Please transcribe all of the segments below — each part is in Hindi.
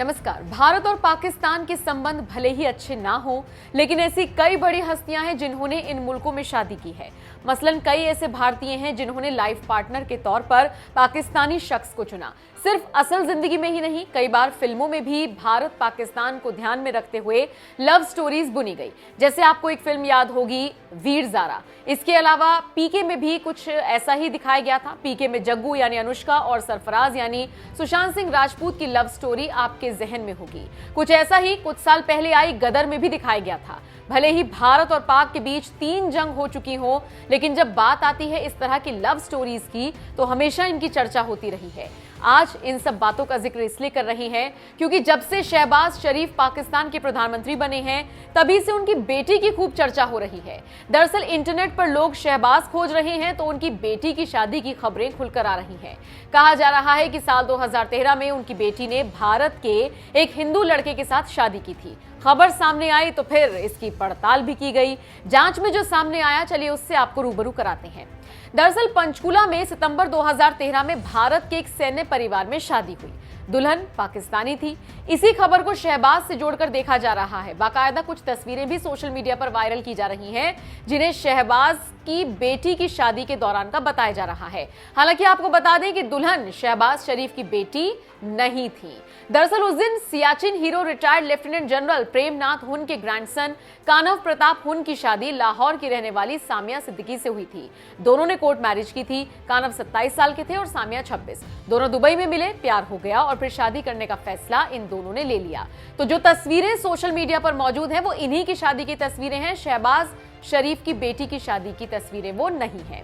नमस्कार। भारत और पाकिस्तान के संबंध भले ही अच्छे ना हो, लेकिन ऐसी कई बड़ी हस्तियां हैं जिन्होंने इन मुल्कों में शादी की है। मसलन कई ऐसे भारतीय हैं जिन्होंने लाइफ पार्टनर के तौर पर पाकिस्तानी शख्स को चुना। सिर्फ असल जिंदगी में ही नहीं, कई बार फिल्मों में भी भारत पाकिस्तान को ध्यान में रखते हुए लव स्टोरीज बुनी गई। जैसे आपको एक फिल्म याद होगी, वीर ज़ारा। इसके अलावा पीके में भी कुछ ऐसा ही दिखाया गया था। पीके में जग्गू यानी अनुष्का और सरफराज यानी सुशांत सिंह राजपूत की लव स्टोरी आपके जहन में होगी। कुछ ऐसा ही कुछ साल पहले आई गदर में भी दिखाया गया था। भले ही भारत और पाक के बीच 3 जंग हो चुकी हो, लेकिन जब बात आती है इस तरह की लव स्टोरीज की तो हमेशा इनकी चर्चा होती रही है। आज इन सब बातों का जिक्र इसलिए कर रही हैं क्योंकि जब से शहबाज शरीफ पाकिस्तान के प्रधानमंत्री बने हैं, तभी से उनकी बेटी की खूब चर्चा हो रही है। दरअसल इंटरनेट पर लोग शहबाज खोज रहे हैं तो उनकी बेटी की शादी की खबरें खुलकर आ रही हैं। कहा जा रहा है कि साल 2013 में उनकी बेटी ने भारत के एक हिंदू लड़के के साथ शादी की थी। खबर सामने आई तो फिर इसकी पड़ताल भी की गई। जांच में जो सामने आया, चलिए उससे आपको रूबरू कराते हैं। दरअसल पंचकुला में सितंबर 2013 में भारत के एक सैन्य परिवार में शादी हुई। दुल्हन पाकिस्तानी थी। इसी खबर को शहबाज से जोड़कर देखा जा रहा है। बाकायदा कुछ तस्वीरें भी सोशल मीडिया पर वायरल की जा रही हैं, जिन्हें शहबाज की बेटी की शादी के दौरान का बताया जा रहा है। हालांकि आपको बता दें कि दुल्हन शहबाज शरीफ की बेटी नहीं थी। दरअसल उस दिन Siachen hero retired lieutenant general Premnath हुन के ग्रैंडसन कानव प्रताप हुन की शादी लाहौर की रहने वाली सामिया सिद्दीकी से हुई थी। दोनों ने कोर्ट मैरिज की थी। कानव 27 साल के थे और सामिया 26। दोनों दुबई में मिले, प्यार हो गया और फिर शादी करने का फैसला इन दोनों ने ले लिया। तो जो तस्वीरें सोशल मीडिया पर मौजूद हैं वो इन्हीं की शादी की तस्वीरें हैं। शहबाज शरीफ की बेटी की शादी की तस्वीरें वो नहीं है।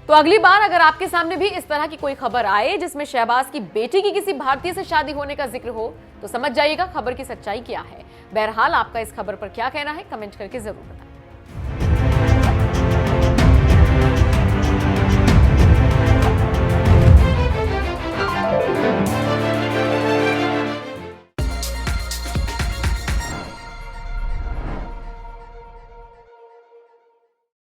तो अगली बार अगर आपके सामने भी इस तरह की कोई खबर आए जिसमें शहबाज की बेटी की किसी भारतीय से शादी होने का जिक्र हो, तो समझ जाइएगा खबर की सच्चाई क्या है। बहरहाल आपका इस खबर पर क्या कहना है, कमेंट करके जरूर बताएं।